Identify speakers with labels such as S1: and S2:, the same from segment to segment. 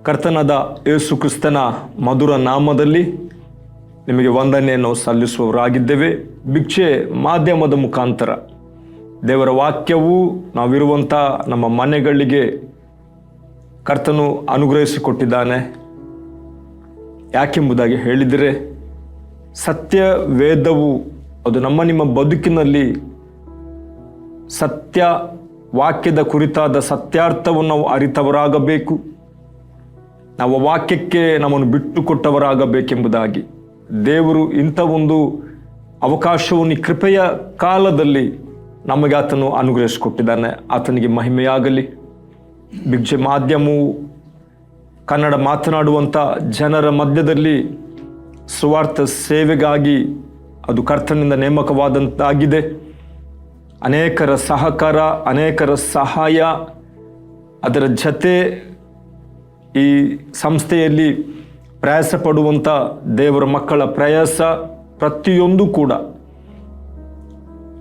S1: ಕರ್ತನಾದ ಯೇಸು ಕ್ರಿಸ್ತನ ಮಧುರ ನಾಮದಲ್ಲಿ ನಿಮಗೆ ವಂದನೆಯನ್ನು ಸಲ್ಲಿಸುವವರಾಗಿದ್ದೇವೆ. ಭಿಕ್ಷೆ ಮಾಧ್ಯಮದ ಮುಖಾಂತರ ದೇವರ ವಾಕ್ಯವು ನಾವಿರುವಂಥ ನಮ್ಮ ಮನೆಗಳಿಗೆ ಕರ್ತನು ಅನುಗ್ರಹಿಸಿಕೊಟ್ಟಿದ್ದಾನೆ. ಯಾಕೆಂಬುದಾಗಿ ಹೇಳಿದರೆ, ಸತ್ಯ ವೇದವು ಅದು ನಿಮ್ಮ ಬದುಕಿನಲ್ಲಿ ಸತ್ಯ ವಾಕ್ಯದ ಕುರಿತಾದ ಸತ್ಯಾರ್ಥವನ್ನು ನಾವು ಅರಿತವರಾಗಬೇಕು. ನಾವು ವಾಕ್ಯಕ್ಕೆ ನಮ್ಮನ್ನು ಬಿಟ್ಟುಕೊಟ್ಟವರಾಗಬೇಕೆಂಬುದಾಗಿ ದೇವರು ಇಂಥ ಒಂದು ಅವಕಾಶವನ್ನು ಕೃಪೆಯ ಕಾಲದಲ್ಲಿ ನಮಗೆ ಆತನು ಅನುಗ್ರಹಿಸಿಕೊಟ್ಟಿದ್ದಾನೆ. ಆತನಿಗೆ ಮಹಿಮೆಯಾಗಲಿ. ಭಿಕ್ಷೆ ಮಾಧ್ಯಮವು ಕನ್ನಡ ಮಾತನಾಡುವಂಥ ಜನರ ಮಧ್ಯದಲ್ಲಿ ಸುವಾರ್ಥ ಸೇವೆಗಾಗಿ ಅದು ಕರ್ತನಿಂದ ನೇಮಕವಾದಂತಾಗಿದೆ. ಅನೇಕರ ಸಹಕಾರ, ಅನೇಕರ ಸಹಾಯ, ಅದರ ಜೊತೆ ಈ ಸಂಸ್ಥೆಯಲ್ಲಿ ಪ್ರಯಾಸ ಪಡುವಂಥ ದೇವರ ಮಕ್ಕಳ ಪ್ರಯಾಸ ಪ್ರತಿಯೊಂದು ಕೂಡ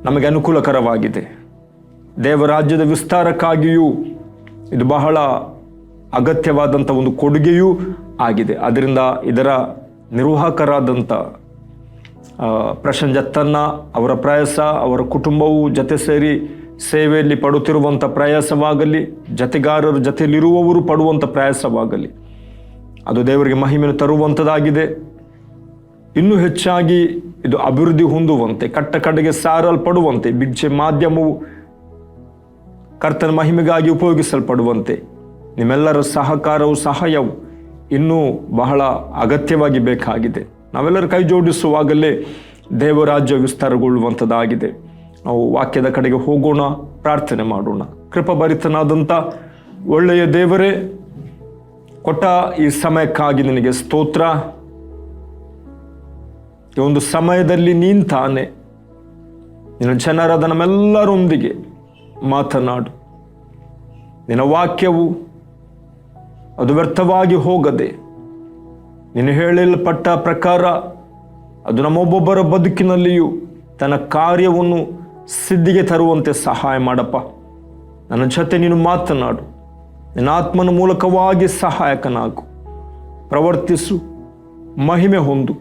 S1: ನಮಗೆ ಅನುಕೂಲಕರವಾಗಿದೆ. ದೇವರಾಜ್ಯದ ವಿಸ್ತಾರಕ್ಕಾಗಿಯೂ ಇದು ಬಹಳ ಅಗತ್ಯವಾದಂಥ ಒಂದು ಕೊಡುಗೆಯೂ ಆಗಿದೆ. ಅದರಿಂದ ಇದರ ನಿರ್ವಾಹಕರಾದಂಥ ಪ್ರಶಂಜತ್ತನ್ನ ಅವರ ಪ್ರಯಾಸ, ಅವರ ಕುಟುಂಬವು ಜೊತೆ ಸೇರಿ ಸೇವೆಯಲ್ಲಿ ಪಡುತ್ತಿರುವಂಥ ಪ್ರಯಾಸವಾಗಲಿ, ಜತೆಗಾರರ ಜೊತೆಯಲ್ಲಿರುವವರು ಪಡುವಂಥ ಪ್ರಯಾಸವಾಗಲಿ, ಅದು ದೇವರಿಗೆ ಮಹಿಮೆಯನ್ನು ತರುವಂಥದ್ದಾಗಿದೆ. ಇನ್ನೂ ಹೆಚ್ಚಾಗಿ ಇದು ಅಭಿವೃದ್ಧಿ ಹೊಂದುವಂತೆ, ಕಡೆಗೆ ಸಾರಲ್ಪಡುವಂತೆ, ಭಿಕ್ಷೆ ಮಾಧ್ಯಮವು ಕರ್ತನ ಮಹಿಮೆಗಾಗಿ ಉಪಯೋಗಿಸಲ್ಪಡುವಂತೆ ನಿಮ್ಮೆಲ್ಲರ ಸಹಕಾರವು, ಸಹಾಯವು ಇನ್ನೂ ಬಹಳ ಅಗತ್ಯವಾಗಿ ಬೇಕಾಗಿದೆ. ನಾವೆಲ್ಲರೂ ಕೈ ಜೋಡಿಸುವಾಗಲೇ ದೇವರಾಜ್ಯ ವಿಸ್ತಾರಗೊಳ್ಳುವಂಥದ್ದಾಗಿದೆ. ನಾವು ವಾಕ್ಯದ ಕಡೆಗೆ ಹೋಗೋಣ, ಪ್ರಾರ್ಥನೆ ಮಾಡೋಣ. ಕೃಪಾಭರಿತನಾದಂಥ ಒಳ್ಳೆಯ ದೇವರೇ, ಕೊಟ್ಟ ಈ ಸಮಯಕ್ಕಾಗಿ ನಿನಗೆ ಸ್ತೋತ್ರ. ಈ ಒಂದು ಸಮಯದಲ್ಲಿ ನೀನು ತಾನೆ ನಿನ್ನ ಜನರಾದ ನಮ್ಮೆಲ್ಲರೊಂದಿಗೆ ಮಾತನಾಡು. ನಿನ್ನ ವಾಕ್ಯವು ಅದು ವ್ಯರ್ಥವಾಗಿ ಹೋಗದೆ ನೀನು ಹೇಳಲ್ಪಟ್ಟ ಪ್ರಕಾರ ಅದು ನಮ್ಮೊಬ್ಬೊಬ್ಬರ ಬದುಕಿನಲ್ಲಿಯೂ ತನ್ನ ಕಾರ್ಯವನ್ನು ಸಿದ್ಧಿಗೆ ತರುವಂತೆ ಸಹಾಯ ಮಾಡಪ್ಪ. ನನ್ನ ಜೊತೆ ನೀನು ಮಾತನಾಡು. ನಿನ್ನ ಆತ್ಮನ ಮೂಲಕವಾಗಿ ಸಹಾಯಕನಾಗು, ಪ್ರವರ್ತಿಸು, ಮಹಿಮೆ ಹೊಂದು.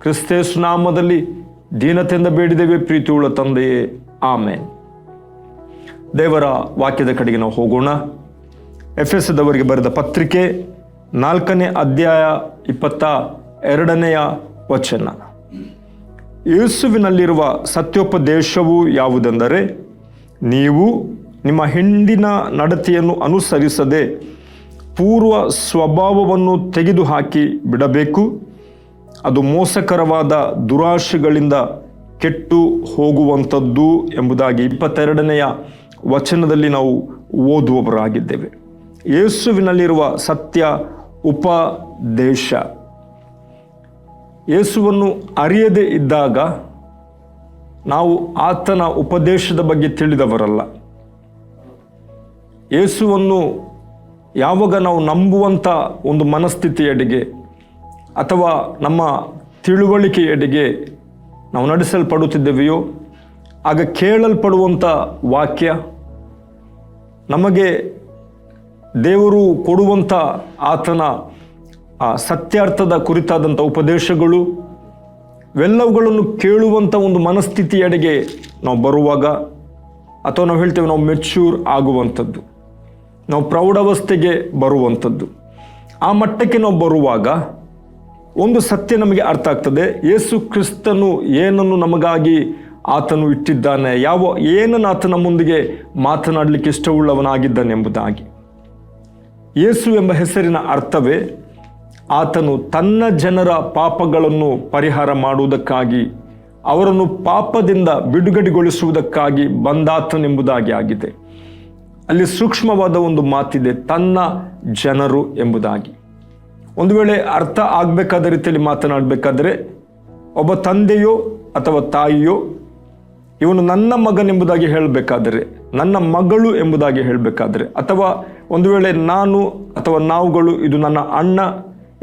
S1: ಕ್ರಿಸ್ತೇಸು ನಾಮದಲ್ಲಿ ದೀನತೆಯಿಂದ ಬೇಡಿದ್ದೇವೆ ಪ್ರೀತಿಯುಳ್ಳ ತಂದೆಯೇ, ಆಮೇನ್. ದೇವರ ವಾಕ್ಯದ ಕಡೆಗೆ ನಾವು ಹೋಗೋಣ. ಎಫೆಸದವರಿಗೆ ಬರೆದ ಪತ್ರಿಕೆ 4ನೇ ಅಧ್ಯಾಯ 22ನೆಯ ವಚನ. ಯೇಸುವಿನಲ್ಲಿರುವ ಸತ್ಯೋಪದೇಶವು ಯಾವುದೆಂದರೆ, ನೀವು ನಿಮ್ಮ ಹಿಂದಿನ ನಡತೆಯನ್ನು ಅನುಸರಿಸದೆ ಪೂರ್ವ ಸ್ವಭಾವವನ್ನು ತೆಗೆದುಹಾಕಿ ಬಿಡಬೇಕು. ಅದು ಮೋಸಕರವಾದ ದುರಾಶೆಗಳಿಂದ ಕೆಟ್ಟು ಹೋಗುವಂಥದ್ದು ಎಂಬುದಾಗಿ 22ನೆಯ ವಚನದಲ್ಲಿ ನಾವು ಓದುವವರಾಗಿದ್ದೇವೆ. ಯೇಸುವಿನಲ್ಲಿರುವ ಸತ್ಯ ಉಪದೇಶ. ಯೇಸುವನ್ನು ಅರಿಯದೇ ಇದ್ದಾಗ ನಾವು ಆತನ ಉಪದೇಶದ ಬಗ್ಗೆ ತಿಳಿದವರಲ್ಲ. ಯೇಸುವನ್ನು ಯಾವಾಗ ನಾವು ನಂಬುವಂಥ ಒಂದು ಮನಸ್ಥಿತಿಯೆಡೆಗೆ ಅಥವಾ ನಮ್ಮ ತಿಳುವಳಿಕೆಯೆಡೆಗೆ ನಾವು ನಡೆಸಲ್ಪಡುತ್ತಿದ್ದೇವೆಯೋ, ಆಗ ಕೇಳಲ್ಪಡುವಂಥ ವಾಕ್ಯ, ನಮಗೆ ದೇವರು ಕೊಡುವಂಥ ಆತನ ಸತ್ಯಾರ್ಥದ ಕುರಿತಾದಂಥ ಉಪದೇಶಗಳು, ಇವೆಲ್ಲವುಗಳನ್ನು ಕೇಳುವಂಥ ಒಂದು ಮನಸ್ಥಿತಿಯೆಡೆಗೆ ನಾವು ಬರುವಾಗ, ಅಥವಾ ನಾವು ಹೇಳ್ತೇವೆ ನಾವು ಮೆಚ್ಯೂರ್ ಆಗುವಂಥದ್ದು, ನಾವು ಪ್ರೌಢಾವಸ್ಥೆಗೆ ಬರುವಂಥದ್ದು, ಆ ಮಟ್ಟಕ್ಕೆ ನಾವು ಬರುವಾಗ ಒಂದು ಸತ್ಯ ನಮಗೆ ಅರ್ಥ ಆಗ್ತದೆ. ಯೇಸು ಕ್ರಿಸ್ತನು ಏನನ್ನು ನಮಗಾಗಿ ಆತನು ಇಟ್ಟಿದ್ದಾನೆ, ಏನನ್ನು ಆತನ ಮುಂದಿಗೆ ಮಾತನಾಡಲಿಕ್ಕೆ ಇಷ್ಟವುಳ್ಳವನಾಗಿದ್ದಾನೆ ಎಂಬುದಾಗಿ. ಯೇಸು ಎಂಬ ಹೆಸರಿನ ಅರ್ಥವೇ ಆತನು ತನ್ನ ಜನರ ಪಾಪಗಳನ್ನು ಪರಿಹಾರ ಮಾಡುವುದಕ್ಕಾಗಿ, ಅವರನ್ನು ಪಾಪದಿಂದ ಬಿಡುಗಡೆಗೊಳಿಸುವುದಕ್ಕಾಗಿ ಬಂದಾತನೆಂಬುದಾಗಿ ಆಗಿದೆ. ಅಲ್ಲಿ ಸೂಕ್ಷ್ಮವಾದ ಒಂದು ಮಾತಿದೆ, ತನ್ನ ಜನರು ಎಂಬುದಾಗಿ. ಒಂದು ವೇಳೆ ಅರ್ಥ ಆಗಬೇಕಾದ ರೀತಿಯಲ್ಲಿ ಮಾತನಾಡಬೇಕಾದ್ರೆ, ಒಬ್ಬ ತಂದೆಯೋ ಅಥವಾ ತಾಯಿಯೋ ಇವನು ನನ್ನ ಮಗನೆಂಬುದಾಗಿ ಹೇಳಬೇಕಾದರೆ, ನನ್ನ ಮಗಳು ಎಂಬುದಾಗಿ ಹೇಳಬೇಕಾದ್ರೆ, ಅಥವಾ ಒಂದು ವೇಳೆ ನಾನು ಅಥವಾ ನಾವುಗಳು ಇದು ನನ್ನ ಅಣ್ಣ,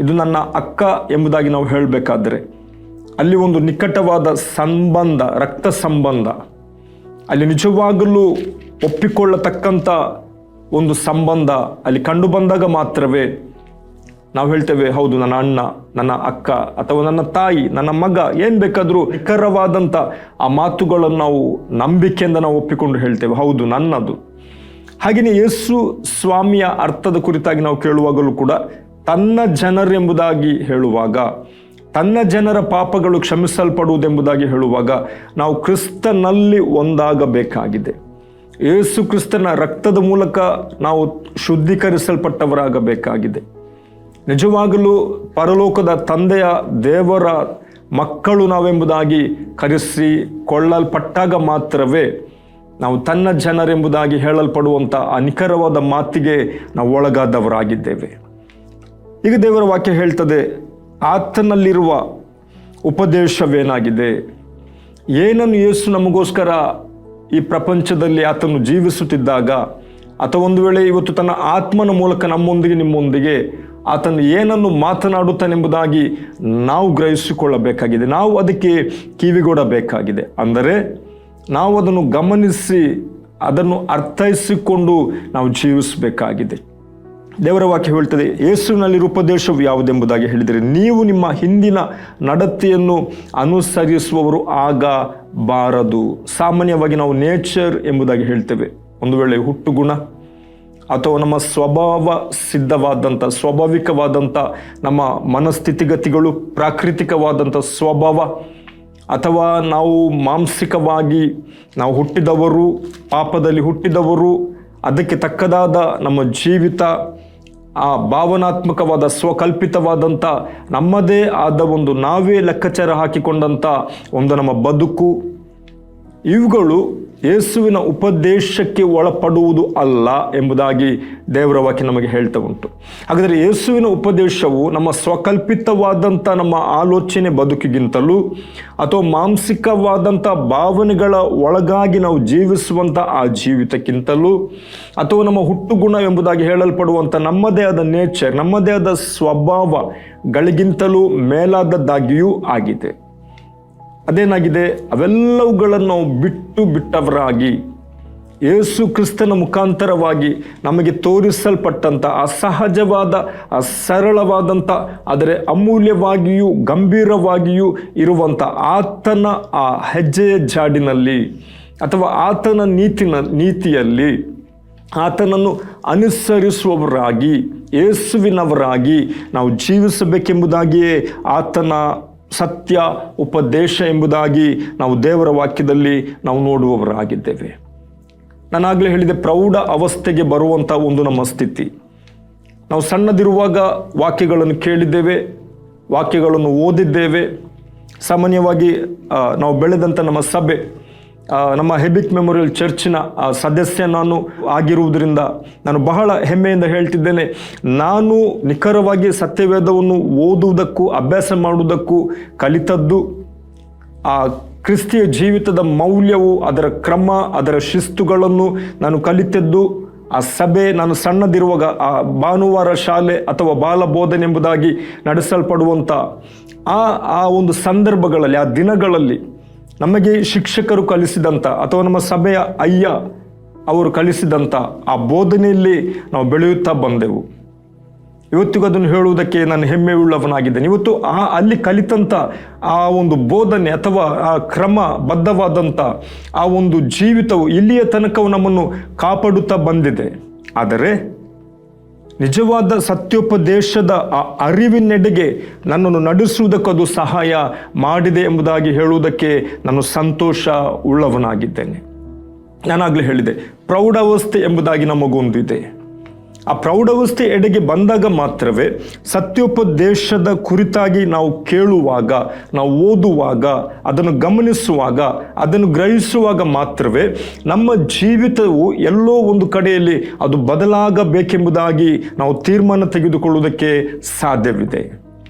S1: ಇದು ನನ್ನ ಅಕ್ಕ ಎಂಬುದಾಗಿ ನಾವು ಹೇಳಬೇಕಾದ್ರೆ, ಅಲ್ಲಿ ಒಂದು ನಿಕಟವಾದ ಸಂಬಂಧ, ರಕ್ತ ಸಂಬಂಧ, ಅಲ್ಲಿ ನಿಜವಾಗಲೂ ಒಪ್ಪಿಕೊಳ್ಳತಕ್ಕಂಥ ಒಂದು ಸಂಬಂಧ ಅಲ್ಲಿ ಕಂಡು ಬಂದಾಗ ಮಾತ್ರವೇ ನಾವು ಹೇಳ್ತೇವೆ, ಹೌದು ನನ್ನ ಅಣ್ಣ, ನನ್ನ ಅಕ್ಕ ಅಥವಾ ನನ್ನ ತಾಯಿ, ನನ್ನ ಮಗ, ಏನು ಬೇಕಾದರೂ ನಿಖರವಾದಂಥ ಆ ಮಾತುಗಳನ್ನು ನಾವು ನಂಬಿಕೆಯಿಂದ ನಾವು ಒಪ್ಪಿಕೊಂಡು ಹೇಳ್ತೇವೆ, ಹೌದು ನನ್ನದು. ಹಾಗೆಯೇ ಯೇಸು ಸ್ವಾಮಿಯ ಅರ್ಥದ ಕುರಿತಾಗಿ ನಾವು ಕೇಳುವಾಗಲೂ ಕೂಡ ತನ್ನ ಜನರೆಂಬುದಾಗಿ ಹೇಳುವಾಗ, ತನ್ನ ಜನರ ಪಾಪಗಳು ಕ್ಷಮಿಸಲ್ಪಡುವುದೆಂಬುದಾಗಿ ಹೇಳುವಾಗ ನಾವು ಕ್ರಿಸ್ತನಲ್ಲಿ ಒಂದಾಗಬೇಕಾಗಿದೆ. ಯೇಸು ಕ್ರಿಸ್ತನ ರಕ್ತದ ಮೂಲಕ ನಾವು ಶುದ್ಧೀಕರಿಸಲ್ಪಟ್ಟವರಾಗಬೇಕಾಗಿದೆ. ನಿಜವಾಗಲೂ ಪರಲೋಕದ ತಂದೆಯ ದೇವರ ಮಕ್ಕಳು ನಾವೆಂಬುದಾಗಿ ಕರೆಸಿಕೊಳ್ಳಲ್ಪಟ್ಟಾಗ ಮಾತ್ರವೇ ನಾವು ತನ್ನ ಜನರೆಂಬುದಾಗಿ ಹೇಳಲ್ಪಡುವಂಥ ಆ ನಿಖರವಾದ ಮಾತಿಗೆ ನಾವು ಒಳಗಾದವರಾಗಿದ್ದೇವೆ. ಈಗ ದೇವರ ವಾಕ್ಯ ಹೇಳ್ತದೆ, ಆತನಲ್ಲಿರುವ ಉಪದೇಶವೇನಾಗಿದೆ, ಏನನ್ನು ಯೇಸು ನಮಗೋಸ್ಕರ ಈ ಪ್ರಪಂಚದಲ್ಲಿ ಆತನು ಜೀವಿಸುತ್ತಿದ್ದಾಗ, ಅಥವಾ ಒಂದು ವೇಳೆ ಇವತ್ತು ತನ್ನ ಆತ್ಮನ ಮೂಲಕ ನಮ್ಮೊಂದಿಗೆ ನಿಮ್ಮೊಂದಿಗೆ ಆತನು ಏನನ್ನು ಮಾತನಾಡುತ್ತಾನೆಂಬುದಾಗಿ ನಾವು ಗ್ರಹಿಸಿಕೊಳ್ಳಬೇಕಾಗಿದೆ. ನಾವು ಅದಕ್ಕೆ ಕಿವಿಗೊಡಬೇಕಾಗಿದೆ. ಅಂದರೆ ನಾವು ಅದನ್ನು ಗಮನಿಸಿ ಅದನ್ನು ಅರ್ಥೈಸಿಕೊಂಡು ನಾವು ಜೀವಿಸಬೇಕಾಗಿದೆ. ದೇವರ ವಾಕ್ಯ ಹೇಳ್ತದೆ, ಯೇಸುವಿನಲ್ಲಿರುವ ಉಪದೇಶವು ಯಾವುದೆಂಬುದಾಗಿ ಹೇಳಿದರೆ, ನೀವು ನಿಮ್ಮ ಹಿಂದಿನ ನಡತೆಯನ್ನು ಅನುಸರಿಸುವವರು ಆಗಬಾರದು. ಸಾಮಾನ್ಯವಾಗಿ ನಾವು ನೇಚರ್ ಎಂಬುದಾಗಿ ಹೇಳ್ತೇವೆ. ಒಂದು ವೇಳೆ ಹುಟ್ಟುಗುಣ ಅಥವಾ ನಮ್ಮ ಸ್ವಭಾವ ಸಿದ್ಧವಾದಂಥ ಸ್ವಾಭಾವಿಕವಾದಂಥ ನಮ್ಮ ಮನಸ್ಥಿತಿಗತಿಗಳು, ಪ್ರಾಕೃತಿಕವಾದಂಥ ಸ್ವಭಾವ, ಅಥವಾ ನಾವು ಮಾನಸಿಕವಾಗಿ ನಾವು ಹುಟ್ಟಿದವರು, ಪಾಪದಲ್ಲಿ ಹುಟ್ಟಿದವರು, ಅದಕ್ಕೆ ತಕ್ಕದಾದ ನಮ್ಮ ಜೀವಿತ, ಆ ಭಾವನಾತ್ಮಕವಾದ ಸ್ವಕಲ್ಪಿತವಾದಂಥ ನಮ್ಮದೇ ಆದ ಒಂದು ನಾವೇ ಲೆಕ್ಕಾಚಾರ ಹಾಕಿಕೊಂಡಂಥ ಒಂದು ನಮ್ಮ ಬದುಕು, ಇವುಗಳು ಯೇಸುವಿನ ಉಪದೇಶಕ್ಕೆ ಒಳಪಡುವುದು ಅಲ್ಲ ಎಂಬುದಾಗಿ ದೇವರ ವಾಕ್ಯ ನಮಗೆ ಹೇಳ್ತಾ ಉಂಟು. ಹಾಗಾದರೆ ಯೇಸುವಿನ ಉಪದೇಶವು ನಮ್ಮ ಸ್ವಕಲ್ಪಿತವಾದಂಥ ನಮ್ಮ ಆಲೋಚನೆ ಬದುಕಿಗಿಂತಲೂ ಅಥವಾ ಮಾನಸಿಕವಾದಂಥ ಭಾವನೆಗಳ ಒಳಗಾಗಿ ನಾವು ಜೀವಿಸುವಂಥ ಆ ಜೀವಿತಕ್ಕಿಂತಲೂ ಅಥವಾ ನಮ್ಮ ಹುಟ್ಟುಗುಣ ಎಂಬುದಾಗಿ ಹೇಳಲ್ಪಡುವಂಥ ನಮ್ಮದೇ ಆದ ನೇಚರ್, ನಮ್ಮದೇ ಆದ ಸ್ವಭಾವಗಳಿಗಿಂತಲೂ ಮೇಲಾದದ್ದಾಗಿಯೂ ಆಗಿದೆ. ಅದೇನಾಗಿದೆ, ಅವೆಲ್ಲವುಗಳನ್ನು ನಾವು ಬಿಟ್ಟವರಾಗಿ ಯೇಸು ಕ್ರಿಸ್ತನ ಮುಖಾಂತರವಾಗಿ ನಮಗೆ ತೋರಿಸಲ್ಪಟ್ಟಂಥ ಆ ಸಹಜವಾದ, ಆ ಸರಳವಾದಂಥ, ಆದರೆ ಅಮೂಲ್ಯವಾಗಿಯೂ ಗಂಭೀರವಾಗಿಯೂ ಇರುವಂಥ ಆತನ ಆ ಹೆಜ್ಜೆಯ ಜಾಡಿನಲ್ಲಿ ಅಥವಾ ಆತನ ನೀತಿಯಲ್ಲಿ ಆತನನ್ನು ಅನುಸರಿಸುವವರಾಗಿ, ಯೇಸುವಿನವರಾಗಿ ನಾವು ಜೀವಿಸಬೇಕೆಂಬುದಾಗಿಯೇ ಆತನ ಸತ್ಯ ಉಪದೇಶ ಎಂಬುದಾಗಿ ನಾವು ದೇವರ ವಾಕ್ಯದಲ್ಲಿ ನಾವು ನೋಡುವವರಾಗಿದ್ದೇವೆ. ನಾನಾಗಲೇ ಹೇಳಿದೆ, ಪ್ರೌಢ ಅವಸ್ಥೆಗೆ ಬರುವಂಥ ಒಂದು ನಮ್ಮ ಸ್ಥಿತಿ. ನಾವು ಸಣ್ಣದಿರುವಾಗ ವಾಕ್ಯಗಳನ್ನು ಕೇಳಿದ್ದೇವೆ, ವಾಕ್ಯಗಳನ್ನು ಓದಿದ್ದೇವೆ. ಸಾಮಾನ್ಯವಾಗಿ ನಾವು ಬೆಳೆದಂಥ ನಮ್ಮ ಸಭೆ, ನಮ್ಮ ಹೆಬಿಕ್ ಮೆಮೋರಿಯಲ್ ಚರ್ಚಿನ ಸದಸ್ಯ ನಾನು ಆಗಿರುವುದರಿಂದ ನಾನು ಬಹಳ ಹೆಮ್ಮೆಯಿಂದ ಹೇಳ್ತಿದ್ದೇನೆ, ನಾನು ನಿಖರವಾಗಿ ಸತ್ಯವೇದವನ್ನು ಓದುವುದಕ್ಕೂ ಅಭ್ಯಾಸ ಮಾಡುವುದಕ್ಕೂ ಕಲಿತದ್ದು, ಆ ಕ್ರಿಸ್ತಿಯ ಜೀವಿತದ ಮೌಲ್ಯವು, ಅದರ ಕ್ರಮ, ಅದರ ಶಿಸ್ತುಗಳನ್ನು ನಾನು ಕಲಿತದ್ದು ಆ ಸಭೆ, ನಾನು ಸಣ್ಣದಿರುವಾಗ ಆ ಭಾನುವಾರ ಶಾಲೆ ಅಥವಾ ಬಾಲ ಬೋಧನೆ ಎಂಬುದಾಗಿ ನಡೆಸಲ್ಪಡುವಂಥ ಆ ಒಂದು ಸಂದರ್ಭಗಳಲ್ಲಿ, ಆ ದಿನಗಳಲ್ಲಿ ನಮಗೆ ಶಿಕ್ಷಕರು ಕಲಿಸಿದಂಥ ಅಥವಾ ನಮ್ಮ ಸಭೆಯ ಅಯ್ಯ ಅವರು ಕಲಿಸಿದಂಥ ಆ ಬೋಧನೆಯಲ್ಲಿ ನಾವು ಬೆಳೆಯುತ್ತಾ ಬಂದೆವು. ಇವತ್ತಿಗೂ ಅದನ್ನು ಹೇಳುವುದಕ್ಕೆ ನಾನು ಹೆಮ್ಮೆಯುಳ್ಳವನಾಗಿದ್ದೇನೆ. ಇವತ್ತು ಅಲ್ಲಿ ಕಲಿತಂಥ ಆ ಒಂದು ಬೋಧನೆ ಅಥವಾ ಆ ಕ್ರಮಬದ್ಧವಾದಂಥ ಆ ಒಂದು ಜೀವಿತವು ಇಲ್ಲಿಯ ತನಕ ನಮ್ಮನ್ನು ಕಾಪಾಡುತ್ತಾ ಬಂದಿದೆ. ಆದರೆ ನಿಜವಾದ ಸತ್ಯೋಪದೇಶದ ಆ ಅರಿವಿನೆಡೆಗೆ ನನ್ನನ್ನು ನಡೆಸುವುದಕ್ಕದು ಸಹಾಯ ಮಾಡಿದೆ ಎಂಬುದಾಗಿ ಹೇಳುವುದಕ್ಕೆ ನಾನು ಸಂತೋಷ ಉಳ್ಳವನಾಗಿದ್ದೇನೆ. ನಾನಾಗಲೇ ಹೇಳಿದೆ, ಪ್ರೌಢಾವಸ್ಥೆ ಎಂಬುದಾಗಿ ನಮಗೊಂದಿದೆ. ಆ ಪ್ರೌಢಾವಸ್ಥೆ ಎಡೆಗೆ ಬಂದಾಗ ಮಾತ್ರವೇ ಸತ್ಯೋಪದೇಶದ ಕುರಿತಾಗಿ ನಾವು ಕೇಳುವಾಗ, ನಾವು ಓದುವಾಗ, ಅದನ್ನು ಗಮನಿಸುವಾಗ, ಅದನ್ನು ಗ್ರಹಿಸುವಾಗ ಮಾತ್ರವೇ ನಮ್ಮ ಜೀವಿತವು ಎಲ್ಲೋ ಒಂದು ಕಡೆಯಲ್ಲಿ ಅದು ಬದಲಾಗಬೇಕೆಂಬುದಾಗಿ ನಾವು ತೀರ್ಮಾನ ತೆಗೆದುಕೊಳ್ಳುವುದಕ್ಕೆ ಸಾಧ್ಯವಿದೆ.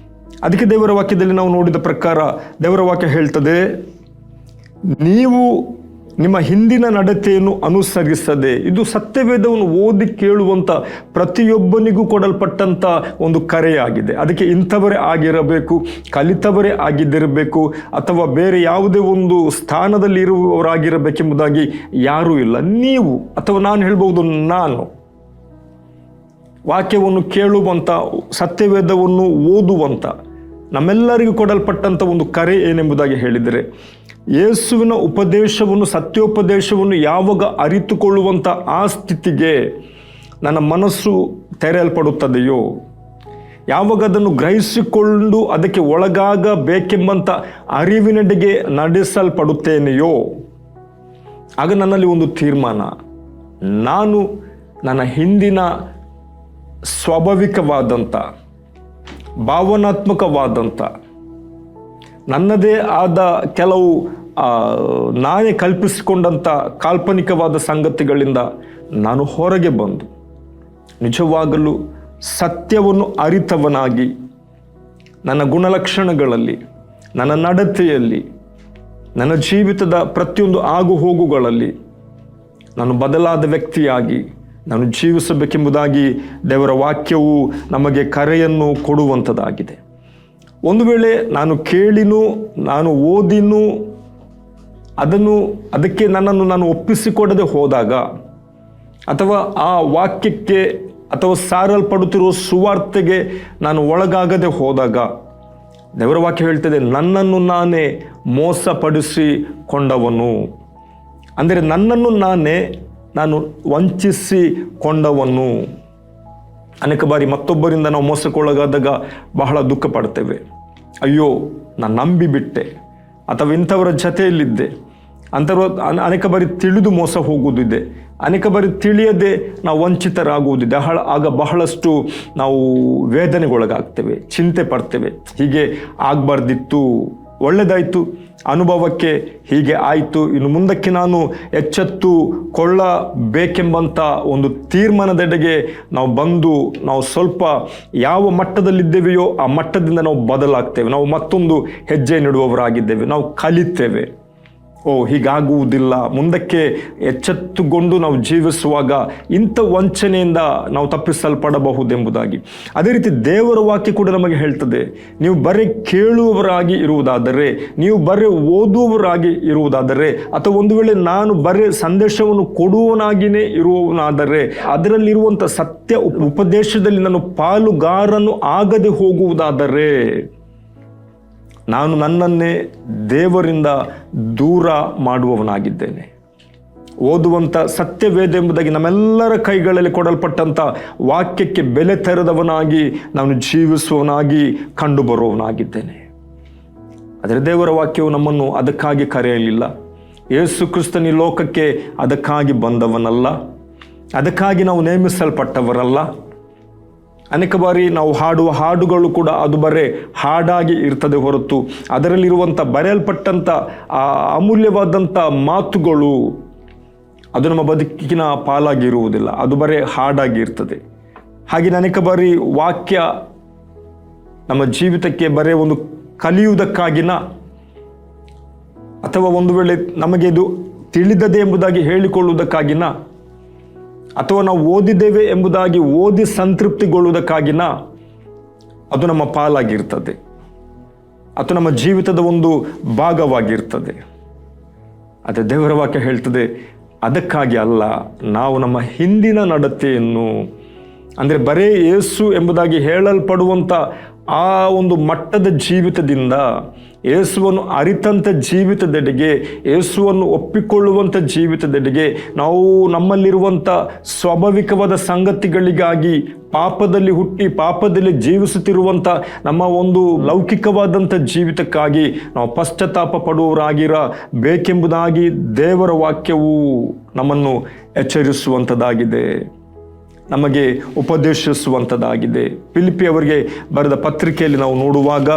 S1: ಅದಕ್ಕೆ ದೇವರ ವಾಕ್ಯದಲ್ಲಿ ನಾವು ನೋಡಿದ ಪ್ರಕಾರ ದೇವರ ವಾಕ್ಯ ಹೇಳ್ತದೆ, ನೀವು ನಿಮ್ಮ ಹಿಂದಿನ ನಡತೆಯನ್ನು ಅನುಸರಿಸದೆ. ಇದು ಸತ್ಯವೇದವನ್ನು ಓದಿ ಕೇಳುವಂಥ ಪ್ರತಿಯೊಬ್ಬನಿಗೂ ಕೊಡಲ್ಪಟ್ಟಂಥ ಒಂದು ಕರೆಯಾಗಿದೆ. ಅದಕ್ಕೆ ಇಂಥವರೇ ಆಗಿರಬೇಕು, ಕಲಿತವರೇ ಆಗಿದ್ದಿರಬೇಕು, ಅಥವಾ ಬೇರೆ ಯಾವುದೇ ಒಂದು ಸ್ಥಾನದಲ್ಲಿ ಇರುವವರಾಗಿರಬೇಕೆಂಬುದಾಗಿ ಯಾರೂ ಇಲ್ಲ. ನೀವು ಅಥವಾ ನಾನು ಹೇಳ್ಬೋದು, ನಾನು ವಾಕ್ಯವನ್ನು ಕೇಳುವಂಥ, ಸತ್ಯವೇದವನ್ನು ಓದುವಂಥ ನಮ್ಮೆಲ್ಲರಿಗೂ ಕೊಡಲ್ಪಟ್ಟಂಥ ಒಂದು ಕರೆ ಏನೆಂಬುದಾಗಿ ಹೇಳಿದರೆ, ಯೇಸುವಿನ ಉಪದೇಶವನ್ನು, ಸತ್ಯೋಪದೇಶವನ್ನು ಯಾವಾಗ ಅರಿತುಕೊಳ್ಳುವಂಥ ಆ ಸ್ಥಿತಿಗೆ ನನ್ನ ಮನಸ್ಸು ತೆರೆಯಲ್ಪಡುತ್ತದೆಯೋ, ಯಾವಾಗ ಅದನ್ನು ಗ್ರಹಿಸಿಕೊಂಡು ಅದಕ್ಕೆ ಒಳಗಾಗಬೇಕೆಂಬಂಥ ಅರಿವಿನೆಡೆಗೆ ನಡೆಸಲ್ಪಡುತ್ತೇನೆಯೋ, ಆಗ ನನ್ನಲ್ಲಿ ಒಂದು ತೀರ್ಮಾನ, ನಾನು ನನ್ನ ಹಿಂದಿನ ಸ್ವಾಭಾವಿಕವಾದಂಥ, ಭಾವನಾತ್ಮಕವಾದಂಥ, ನನ್ನದೇ ಆದ ಕೆಲವು ನಾನೇ ಕಲ್ಪಿಸಿಕೊಂಡಂಥ ಕಾಲ್ಪನಿಕವಾದ ಸಂಗತಿಗಳಿಂದ ನಾನು ಹೊರಗೆ ಬಂದು ನಿಜವಾಗಲೂ ಸತ್ಯವನ್ನು ಅರಿತವನಾಗಿ, ನನ್ನ ಗುಣಲಕ್ಷಣಗಳಲ್ಲಿ, ನನ್ನ ನಡತೆಯಲ್ಲಿ, ನನ್ನ ಜೀವಿತದ ಪ್ರತಿಯೊಂದು ಆಗುಹೋಗುಗಳಲ್ಲಿ ನಾನು ಬದಲಾದ ವ್ಯಕ್ತಿಯಾಗಿ ನಾನು ಜೀವಿಸಬೇಕೆಂಬುದಾಗಿ ದೇವರ ವಾಕ್ಯವು ನಮಗೆ ಕರೆಯನ್ನು ಕೊಡುವಂಥದ್ದಾಗಿದೆ. ಒಂದು ವೇಳೆ ನಾನು ಕೇಳಿನೂ, ನಾನು ಓದಿನೂ, ಅದಕ್ಕೆ ನನ್ನನ್ನು ನಾನು ಒಪ್ಪಿಸಿಕೊಡದೆ ಹೋದಾಗ, ಅಥವಾ ಆ ವಾಕ್ಯಕ್ಕೆ ಅಥವಾ ಸಾರಲ್ಪಡುತ್ತಿರುವ ಸುವಾರ್ತೆಗೆ ನಾನು ಒಳಗಾಗದೆ ಹೋದಾಗ, ದೇವರ ವಾಕ್ಯ ಹೇಳ್ತದೆ, ನನ್ನನ್ನು ನಾನೇ ಮೋಸಪಡಿಸಿಕೊಂಡವನು. ಅಂದರೆ ನನ್ನನ್ನು ನಾನು ವಂಚಿಸಿಕೊಂಡವನು. ಅನೇಕ ಬಾರಿ ಮತ್ತೊಬ್ಬರಿಂದ ನಾವು ಮೋಸಕ್ಕೊಳಗಾದಾಗ ಬಹಳ ದುಃಖ ಪಡ್ತೇವೆ. ಅಯ್ಯೋ, ನಾನು ನಂಬಿಬಿಟ್ಟೆ, ಅಥವಾ ಇಂಥವರ ಜೊತೆಯಲ್ಲಿದ್ದೆ. ಅನೇಕ ಬಾರಿ ತಿಳಿದು ಮೋಸ ಹೋಗುವುದಿದೆ, ಅನೇಕ ಬಾರಿ ತಿಳಿಯದೆ ನಾವು ವಂಚಿತರಾಗುವುದಿದೆ. ಆಗ ಬಹಳಷ್ಟು ನಾವು ವೇದನೆಗೊಳಗಾಗ್ತೇವೆ, ಚಿಂತೆ ಪಡ್ತೇವೆ. ಹೀಗೆ ಆಗಬಾರ್ದಿತ್ತು, ಒಳ್ಳೆಯದಾಯಿತು, ಅನುಭವಕ್ಕೆ ಹೀಗೆ ಆಯಿತು, ಇನ್ನು ಮುಂದಕ್ಕೆ ನಾನು ಎಚ್ಚೆತ್ತುಕೊಳ್ಳಬೇಕೆಂಬಂಥ ಒಂದು ತೀರ್ಮಾನದೆಡೆಗೆ ನಾವು ಬಂದು, ನಾವು ಸ್ವಲ್ಪ ಯಾವ ಮಟ್ಟದಲ್ಲಿದ್ದೇವೆಯೋ ಆ ಮಟ್ಟದಿಂದ ನಾವು ಬದಲಾಗ್ತೇವೆ. ನಾವು ಮತ್ತೊಂದು ಹೆಜ್ಜೆ ನೆಡುವವರಾಗಿದ್ದೇವೆ, ನಾವು ಕಲಿತೇವೆ. ಹೀಗಾಗುವುದಿಲ್ಲ, ಮುಂದಕ್ಕೆ ಎಚ್ಚೆತ್ತುಕೊಂಡು ನಾವು ಜೀವಿಸುವಾಗ ಇಂಥ ವಂಚನೆಯಿಂದ ನಾವು ತಪ್ಪಿಸಲ್ಪಡಬಹುದೆಂಬುದಾಗಿ. ಅದೇ ರೀತಿ ದೇವರ ವಾಕ್ಯ ಕೂಡ ನಮಗೆ ಹೇಳ್ತದೆ, ನೀವು ಬರೀ ಕೇಳುವವರಾಗಿ ಇರುವುದಾದರೆ, ನೀವು ಬರೀ ಓದುವವರಾಗಿ ಇರುವುದಾದರೆ, ಅಥವಾ ಒಂದು ವೇಳೆ ನಾನು ಬರೀ ಸಂದೇಶವನ್ನು ಕೊಡುವವನಾಗಿಯೇ ಇರುವವನಾದರೆ, ಅದರಲ್ಲಿರುವಂಥ ಸತ್ಯ ಉಪದೇಶದಲ್ಲಿ ನಾನು ಪಾಲುಗಾರನು ಆಗದೆ ಹೋಗುವುದಾದರೆ, ನಾನು ನನ್ನನ್ನೇ ದೇವರಿಂದ ದೂರ ಮಾಡುವವನಾಗಿದ್ದೇನೆ. ಓದುವಂಥ ಸತ್ಯವೇದ ಎಂಬುದಾಗಿ ನಮ್ಮೆಲ್ಲರ ಕೈಗಳಲ್ಲಿ ಕೊಡಲ್ಪಟ್ಟಂಥ ವಾಕ್ಯಕ್ಕೆ ಬೆಲೆ ತೆರೆದವನಾಗಿ ನಾನು ಜೀವಿಸುವವನಾಗಿ ಕಂಡು ಬರುವವನಾಗಿದ್ದೇನೆ. ಆದರೆ ದೇವರ ವಾಕ್ಯವು ನಮ್ಮನ್ನು ಅದಕ್ಕಾಗಿ ಕರೆಯಲಿಲ್ಲ. ಯೇಸು ಕ್ರಿಸ್ತನ ಈ ಲೋಕಕ್ಕೆ ಅದಕ್ಕಾಗಿ ಬಂದವನಲ್ಲ, ಅದಕ್ಕಾಗಿ ನಾವು ನೇಮಿಸಲ್ಪಟ್ಟವರಲ್ಲ. ಅನೇಕ ಬಾರಿ ನಾವು ಹಾಡುವ ಹಾಡುಗಳು ಕೂಡ ಅದು ಬರೇ ಹಾಡಾಗಿ ಇರ್ತದೆ ಹೊರತು, ಅದರಲ್ಲಿರುವಂಥ ಬರೆಯಲ್ಪಟ್ಟಂಥ ಆ ಅಮೂಲ್ಯವಾದಂಥ ಮಾತುಗಳು ಅದು ನಮ್ಮ ಬದುಕಿನ ಪಾಲಾಗಿ ಇರುವುದಿಲ್ಲ, ಅದು ಬರೇ ಹಾಡಾಗಿ ಇರ್ತದೆ. ಹಾಗೆ ಅನೇಕ ಬಾರಿ ವಾಕ್ಯ ನಮ್ಮ ಜೀವಿತಕ್ಕೆ ಬರೇ ಒಂದು ಕಲಿಯುವುದಕ್ಕಾಗಿನ, ಅಥವಾ ಒಂದು ವೇಳೆ ನಮಗೆ ಇದು ತಿಳಿದದೆ ಎಂಬುದಾಗಿ ಹೇಳಿಕೊಳ್ಳುವುದಕ್ಕಾಗಿನ, ಅಥವಾ ನಾವು ಓದಿದ್ದೇವೆ ಎಂಬುದಾಗಿ ಓದಿ ಸಂತೃಪ್ತಿಗೊಳ್ಳುವುದಕ್ಕಾಗಿನ ಅದು ನಮ್ಮ ಪಾಲಾಗಿರ್ತದೆ, ಅದು ನಮ್ಮ ಜೀವಿತದ ಒಂದು ಭಾಗವಾಗಿರ್ತದೆ. ಅದೇ ದೇವರ ವಾಕ್ಯ ಹೇಳ್ತದೆ, ಅದಕ್ಕಾಗಿ ಅಲ್ಲ, ನಾವು ನಮ್ಮ ಹಿಂದಿನ ನಡತೆಯನ್ನು, ಅಂದರೆ ಬರೇ ಯೇಸು ಎಂಬುದಾಗಿ ಹೇಳಲ್ಪಡುವಂಥ ಆ ಒಂದು ಮಟ್ಟದ ಜೀವಿತದಿಂದ, ಯೇಸುವನ್ನು ಅರಿತಂಥ ಜೀವಿತದೆಡೆಗೆ, ಯೇಸುವನ್ನು ಒಪ್ಪಿಕೊಳ್ಳುವಂಥ ಜೀವಿತದೆಡೆಗೆ, ನಾವು ನಮ್ಮಲ್ಲಿರುವಂಥ ಸ್ವಾಭಾವಿಕವಾದ ಸಂಗತಿಗಳಿಗಾಗಿ ಪಾಪದಲ್ಲಿ ಹುಟ್ಟಿ ಪಾಪದಲ್ಲಿ ಜೀವಿಸುತ್ತಿರುವಂಥ ನಮ್ಮ ಒಂದು ಲೌಕಿಕವಾದಂಥ ಜೀವಿತಕ್ಕಾಗಿ ನಾವು ಪಶ್ಚಾತ್ತಾಪ ಪಡುವವರಾಗಿರಬೇಕೆಂಬುದಾಗಿ ದೇವರ ವಾಕ್ಯವು ನಮ್ಮನ್ನು ಎಚ್ಚರಿಸುವಂಥದ್ದಾಗಿದೆ, ನಮಗೆ ಉಪದೇಶಿಸುವಂಥದ್ದಾಗಿದೆ. ಫಿಲಿಪ್ಪಿಯವರಿಗೆ ಬರೆದ ಪತ್ರಿಕೆಯಲ್ಲಿ ನಾವು ನೋಡುವಾಗ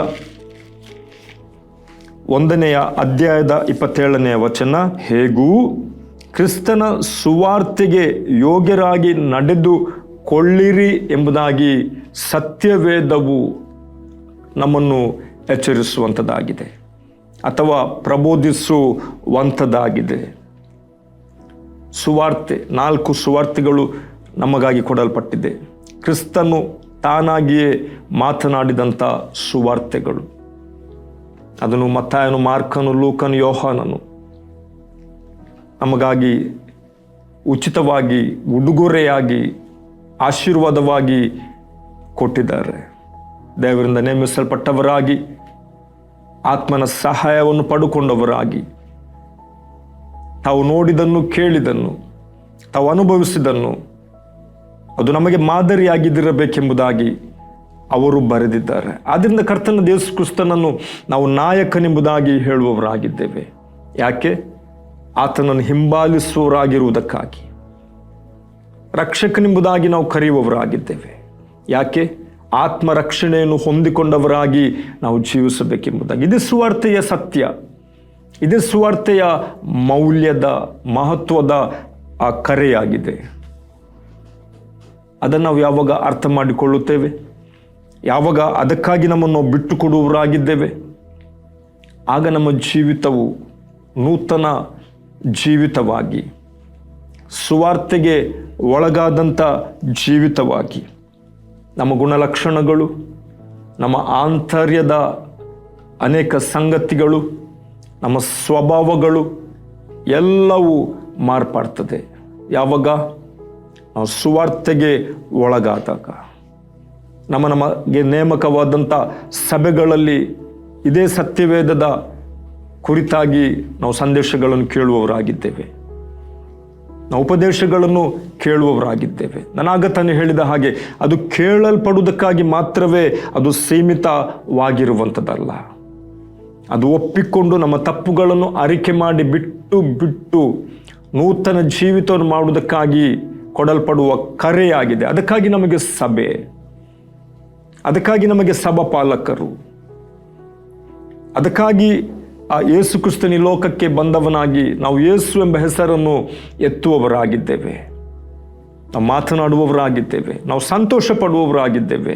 S1: 1ನೇ ಅಧ್ಯಾಯದ 27ನೇ ವಚನ, ಹೇಗೂ ಕ್ರಿಸ್ತನ ಸುವಾರ್ತೆಗೆ ಯೋಗ್ಯರಾಗಿ ನಡೆದುಕೊಳ್ಳಿರಿ ಎಂಬುದಾಗಿ ಸತ್ಯವೇದವು ನಮ್ಮನ್ನು ಎಚ್ಚರಿಸುವಂಥದ್ದಾಗಿದೆ ಅಥವಾ ಪ್ರಬೋಧಿಸುವಂಥದ್ದಾಗಿದೆ. ಸುವಾರ್ತೆ, 4 ಸುವಾರ್ತೆಗಳು ನಮಗಾಗಿ ಕೊಡಲ್ಪಟ್ಟಿದೆ. ಕ್ರಿಸ್ತನು ತಾನಾಗಿಯೇ ಮಾತನಾಡಿದಂಥ ಸುವಾರ್ತೆಗಳು, ಅದನ್ನು ಮತ್ತಾಯನು, ಮಾರ್ಕನು, ಲೂಕನು, ಯೋಹಾನನು ನಮಗಾಗಿ ಉಚಿತವಾಗಿ ಉಡುಗೊರೆಯಾಗಿ ಆಶೀರ್ವಾದವಾಗಿ ಕೊಟ್ಟಿದ್ದಾರೆ. ದೇವರಿಂದ ನೇಮಿಸಲ್ಪಟ್ಟವರಾಗಿ, ಆತ್ಮನ ಸಹಾಯವನ್ನು ಪಡೆದುಕೊಂಡವರಾಗಿ, ತಾವು ನೋಡಿದನ್ನು, ಕೇಳಿದನ್ನು, ತಾವು ಅನುಭವಿಸಿದನ್ನು ಅದು ನಮಗೆ ಮಾದರಿಯಾಗಿದ್ದಿರಬೇಕೆಂಬುದಾಗಿ ಅವರು ಬರೆದಿದ್ದಾರೆ. ಆದ್ದರಿಂದ ಕರ್ತನ ಯೇಸು ಕ್ರಿಸ್ತನನ್ನು ನಾವು ನಾಯಕನೆಂಬುದಾಗಿ ಹೇಳುವವರಾಗಿದ್ದೇವೆ. ಯಾಕೆ? ಆತನನ್ನು ಹಿಂಬಾಲಿಸುವವರಾಗಿರುವುದಕ್ಕಾಗಿ. ರಕ್ಷಕನೆಂಬುದಾಗಿ ನಾವು ಕರೆಯುವವರಾಗಿದ್ದೇವೆ. ಯಾಕೆ? ಆತ್ಮರಕ್ಷಣೆಯನ್ನು ಹೊಂದಿಕೊಂಡವರಾಗಿ ನಾವು ಜೀವಿಸಬೇಕೆಂಬುದಾಗಿ. ಇದು ಸುವಾರ್ತೆಯ ಸತ್ಯ, ಇದು ಸುವಾರ್ತೆಯ ಮೌಲ್ಯದ, ಮಹತ್ವದ ಆ ಕರೆಯಾಗಿದೆ. ಅದನ್ನು ನಾವು ಯಾವಾಗ ಅರ್ಥ ಮಾಡಿಕೊಳ್ಳುತ್ತೇವೆ, ಯಾವಾಗ ಅದಕ್ಕಾಗಿ ನಮ್ಮನ್ನು ಬಿಟ್ಟು ಕೊಡುವವರಾಗಿದ್ದೇವೆ, ಆಗ ನಮ್ಮ ಜೀವಿತವು ನೂತನ ಜೀವಿತವಾಗಿ, ಸುವಾರ್ತೆಗೆ ಒಳಗಾದಂಥ ಜೀವಿತವಾಗಿ, ನಮ್ಮ ಗುಣಲಕ್ಷಣಗಳು, ನಮ್ಮ ಆಂತರ್ಯದ ಅನೇಕ ಸಂಗತಿಗಳು, ನಮ್ಮ ಸ್ವಭಾವಗಳು ಎಲ್ಲವೂ ಮಾರ್ಪಾಡ್ತದೆ. ಯಾವಾಗ? ನಾವು ಸುವಾರ್ತೆಗೆ ಒಳಗಾದಾಗ. ನಮಗೆ ನೇಮಕವಾದಂಥ ಸಭೆಗಳಲ್ಲಿ ಇದೇ ಸತ್ಯವೇದದ ಕುರಿತಾಗಿ ನಾವು ಸಂದೇಶಗಳನ್ನು ಕೇಳುವವರಾಗಿದ್ದೇವೆ, ನಾವು ಉಪದೇಶಗಳನ್ನು ಕೇಳುವವರಾಗಿದ್ದೇವೆ. ನಾನಾಗತಾನೆ ಹೇಳಿದ ಹಾಗೆ ಅದು ಕೇಳಲ್ಪಡುವುದಕ್ಕಾಗಿ ಮಾತ್ರವೇ ಅದು ಸೀಮಿತವಾಗಿರುವಂಥದ್ದಲ್ಲ. ಅದು ಒಪ್ಪಿಕೊಂಡು ನಮ್ಮ ತಪ್ಪುಗಳನ್ನು ಅರಿಕೆ ಮಾಡಿ ಬಿಟ್ಟು ನೂತನ ಜೀವಿತವನ್ನು ಮಾಡುವುದಕ್ಕಾಗಿ ಕೊಡಲ್ಪಡುವ ಕರೆಯಾಗಿದೆ. ಅದಕ್ಕಾಗಿ ನಮಗೆ ಸಭೆ, ಅದಕ್ಕಾಗಿ ನಮಗೆ ಸಭಾಪಾಲಕರು, ಅದಕ್ಕಾಗಿ ಆ ಯೇಸು ಕ್ರಿಸ್ತನ ಲೋಕಕ್ಕೆ ಬಂದವನಾಗಿ ನಾವು ಯೇಸು ಎಂಬ ಹೆಸರನ್ನು ಎತ್ತುವವರಾಗಿದ್ದೇವೆ, ನಾವು ಮಾತನಾಡುವವರಾಗಿದ್ದೇವೆ, ನಾವು ಸಂತೋಷ ಪಡುವವರಾಗಿದ್ದೇವೆ.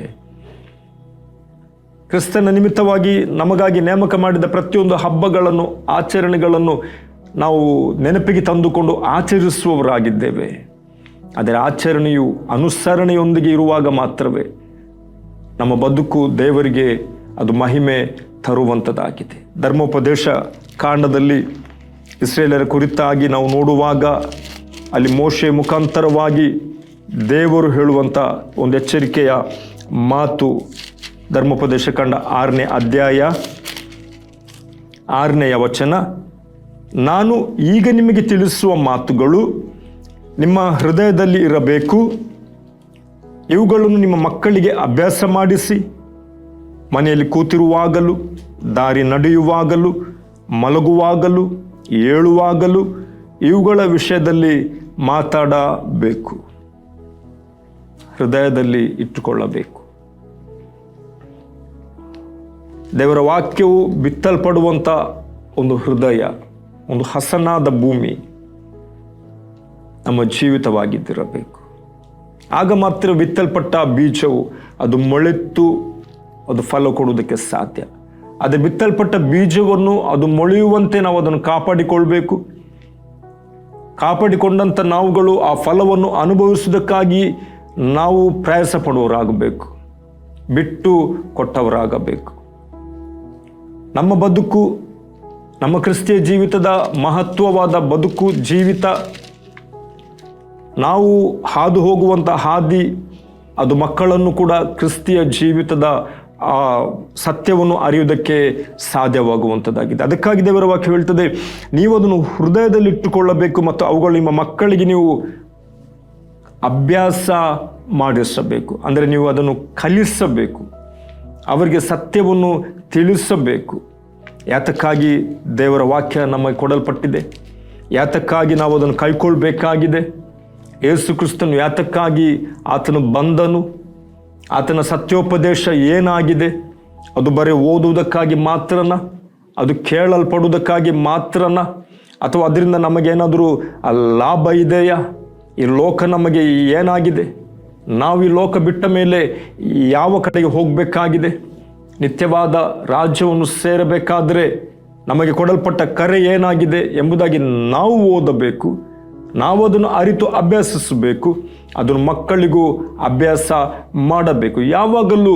S1: ಕ್ರಿಸ್ತನ ನಿಮಿತ್ತವಾಗಿ ನಮಗಾಗಿ ನೇಮಕ ಮಾಡಿದ ಪ್ರತಿಯೊಂದು ಹಬ್ಬಗಳನ್ನು, ಆಚರಣೆಗಳನ್ನು ನಾವು ನೆನಪಿಗೆ ತಂದುಕೊಂಡು ಆಚರಿಸುವವರಾಗಿದ್ದೇವೆ. ಅದರ ಆಚರಣೆಯು ಅನುಸರಣೆಯೊಂದಿಗೆ ಇರುವಾಗ ಮಾತ್ರವೇ ನಮ್ಮ ಬದುಕು ದೇವರಿಗೆ ಅದು ಮಹಿಮೆ ತರುವಂಥದ್ದಾಗಿದೆ. ಧರ್ಮೋಪದೇಶ ಕಾಂಡದಲ್ಲಿ ಇಸ್ರೇಲರ ಕುರಿತಾಗಿ ನಾವು ನೋಡುವಾಗ ಅಲ್ಲಿ ಮೋಶೆ ಮುಖಾಂತರವಾಗಿ ದೇವರು ಹೇಳುವಂಥ ಒಂದು ಎಚ್ಚರಿಕೆಯ ಮಾತು, ಧರ್ಮೋಪದೇಶ ಕಾಂಡ 6ನೇ ಅಧ್ಯಾಯ 6ನೇ ವಚನ, ನಾನು ಈಗ ನಿಮಗೆ ತಿಳಿಸುವ ಮಾತುಗಳು ನಿಮ್ಮ ಹೃದಯದಲ್ಲಿ ಇರಬೇಕು, ಇವುಗಳನ್ನು ನಿಮ್ಮ ಮಕ್ಕಳಿಗೆ ಅಭ್ಯಾಸ ಮಾಡಿಸಿ, ಮನೆಯಲ್ಲಿ ಕೂತಿರುವಾಗಲೂ, ದಾರಿ ನಡೆಯುವಾಗಲೂ, ಮಲಗುವಾಗಲೂ, ಏಳುವಾಗಲೂ ಇವುಗಳ ವಿಷಯದಲ್ಲಿ ಮಾತಾಡಬೇಕು, ಹೃದಯದಲ್ಲಿ ಇಟ್ಟುಕೊಳ್ಳಬೇಕು. ದೇವರ ವಾಕ್ಯವು ಬಿತ್ತಲ್ಪಡುವಂಥ ಒಂದು ಹೃದಯ, ಒಂದು ಹಸನಾದ ಭೂಮಿ ನಮ್ಮ ಜೀವಿತವಾಗಿದ್ದಿರಬೇಕು. ಆಗ ಮಾತ್ರ ಬಿತ್ತಲ್ಪಟ್ಟ ಬೀಜವು ಅದು ಮೊಳೆತು ಅದು ಫಲ ಕೊಡುವುದಕ್ಕೆ ಸಾಧ್ಯ. ಅದೇ ಬಿತ್ತಲ್ಪಟ್ಟ ಬೀಜವನ್ನು ಅದು ಮೊಳೆಯುವಂತೆ ನಾವು ಅದನ್ನು ಕಾಪಾಡಿಕೊಳ್ಬೇಕು. ಕಾಪಾಡಿಕೊಂಡಂಥ ನಾವುಗಳು ಆ ಫಲವನ್ನು ಅನುಭವಿಸುವುದಕ್ಕಾಗಿ ನಾವು ಪ್ರಯಾಸ ಪಡುವವರಾಗಬೇಕು, ಬಿಟ್ಟು ಕೊಟ್ಟವರಾಗಬೇಕು. ನಮ್ಮ ಬದುಕು, ನಮ್ಮ ಕ್ರಿಸ್ತಿಯ ಜೀವಿತದ ಮಹತ್ವವಾದ ಬದುಕು, ಜೀವಿತ, ನಾವು ಹಾದು ಹೋಗುವಂಥ ಹಾದಿ, ಅದು ಮಕ್ಕಳನ್ನು ಕೂಡ ಕ್ರಿಸ್ತಿಯ ಜೀವಿತದ ಆ ಸತ್ಯವನ್ನು ಅರಿಯುವುದಕ್ಕೆ ಸಾಧ್ಯವಾಗುವಂಥದ್ದಾಗಿದೆ. ಅದಕ್ಕಾಗಿ ದೇವರ ವಾಕ್ಯ ಹೇಳ್ತದೆ, ನೀವು ಅದನ್ನು ಹೃದಯದಲ್ಲಿ ಇಟ್ಟುಕೊಳ್ಳಬೇಕು ಮತ್ತು ಅವುಗಳು ನಿಮ್ಮ ಮಕ್ಕಳಿಗೆ ನೀವು ಅಭ್ಯಾಸ ಮಾಡಿಸಬೇಕು. ಅಂದರೆ ನೀವು ಅದನ್ನು ಕಲಿಸಬೇಕು, ಅವರಿಗೆ ಸತ್ಯವನ್ನು ತಿಳಿಸಬೇಕು. ಯಾತಕ್ಕಾಗಿ ದೇವರ ವಾಕ್ಯ ನಮಗೆ ಕೊಡಲ್ಪಟ್ಟಿದೆ, ಯಾತಕ್ಕಾಗಿ ನಾವು ಅದನ್ನು ಕೈಕೊಳ್ಬೇಕಾಗಿದೆ. ಯೇಸು ಕ್ರಿಸ್ತನು ಯಾತಕ್ಕಾಗಿ ಆತನು ಬಂದನು, ಆತನ ಸತ್ಯೋಪದೇಶ ಏನಾಗಿದೆ, ಅದು ಬರೀ ಓದುವುದಕ್ಕಾಗಿ ಮಾತ್ರನ, ಅದು ಕೇಳಲ್ಪಡುವುದಕ್ಕಾಗಿ ಮಾತ್ರನ, ಅಥವಾ ಅದರಿಂದ ನಮಗೇನಾದರೂ ಲಾಭ ಇದೆಯಾ? ಈ ಲೋಕ ನಮಗೆ ಏನಾಗಿದೆ? ನಾವು ಈ ಲೋಕ ಬಿಟ್ಟ ಮೇಲೆ ಯಾವ ಕಡೆಗೆ ಹೋಗಬೇಕಾಗಿದೆ? ನಿತ್ಯವಾದ ರಾಜ್ಯವನ್ನು ಸೇರಬೇಕಾದರೆ ನಮಗೆ ಕೊಡಲ್ಪಟ್ಟ ಕರೆ ಏನಾಗಿದೆ ಎಂಬುದಾಗಿ ನಾವು ಓದಬೇಕು, ನಾವು ಅದನ್ನು ಅರಿತು ಅಭ್ಯಾಸಿಸಬೇಕು, ಅದನ್ನು ಮಕ್ಕಳಿಗೂ ಅಭ್ಯಾಸ ಮಾಡಬೇಕು. ಯಾವಾಗಲೂ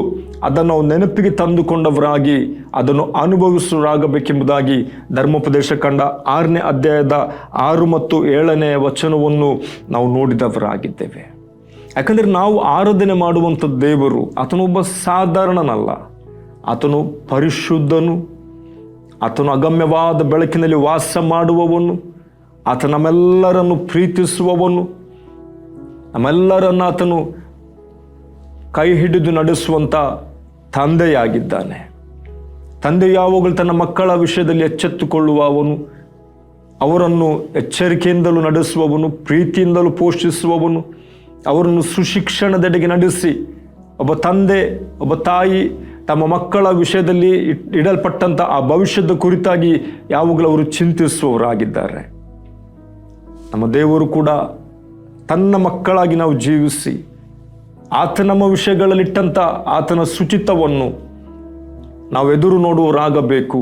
S1: ಅದನ್ನು ನಾವು ನೆನಪಿಗೆ ತಂದುಕೊಂಡವರಾಗಿ ಅದನ್ನು ಅನುಭವಿಸುವರಾಗಬೇಕೆಂಬುದಾಗಿ ಧರ್ಮೋಪದೇಶ ಕಂಡ 6ನೇ ಅಧ್ಯಾಯದ 6 ಮತ್ತು 7ನೇ ವಚನವನ್ನು ನಾವು ನೋಡಿದವರಾಗಿದ್ದೇವೆ. ಯಾಕಂದರೆ ನಾವು ಆರಾಧನೆ ಮಾಡುವಂಥ ದೇವರು ಆತನೊಬ್ಬ ಸಾಧಾರಣನಲ್ಲ. ಆತನು ಪರಿಶುದ್ಧನು, ಆತನು ಅಗಮ್ಯವಾದ ಬೆಳಕಿನಲ್ಲಿ ವಾಸ ಮಾಡುವವನು, ಆತ ನಮ್ಮೆಲ್ಲರನ್ನು ಪ್ರೀತಿಸುವವನು, ನಮ್ಮೆಲ್ಲರನ್ನು ಆತನು ಕೈ ಹಿಡಿದು ನಡೆಸುವಂಥ ತಂದೆಯಾಗಿದ್ದಾನೆ. ತಂದೆ ಯಾವಾಗಲೂ ತನ್ನ ಮಕ್ಕಳ ವಿಷಯದಲ್ಲಿ ಎಚ್ಚೆತ್ತುಕೊಳ್ಳುವವನು, ಅವರನ್ನು ಎಚ್ಚರಿಕೆಯಿಂದಲೂ ನಡೆಸುವವನು, ಪ್ರೀತಿಯಿಂದಲೂ ಪೋಷಿಸುವವನು, ಅವರನ್ನು ಸುಶಿಕ್ಷಣದೆಡೆಗೆ ನಡೆಸಿ, ಒಬ್ಬ ತಂದೆ ಒಬ್ಬ ತಾಯಿ ತಮ್ಮ ಮಕ್ಕಳ ವಿಷಯದಲ್ಲಿ ಇಡಲ್ಪಟ್ಟಂಥ ಆ ಭವಿಷ್ಯದ ಕುರಿತಾಗಿ ಯಾವಾಗಲೂ ಅವರು ಚಿಂತಿಸುವವರಾಗಿದ್ದಾರೆ. ನಮ್ಮ ದೇವರು ಕೂಡ ತನ್ನ ಮಕ್ಕಳಾಗಿ ನಾವು ಜೀವಿಸಿ ಆತ ನಮ್ಮ ವಿಷಯಗಳಲ್ಲಿಟ್ಟಂಥ ಆತನ ಶುಚಿತ್ವವನ್ನು ನಾವು ಎದುರು ನೋಡುವವರಾಗಬೇಕು,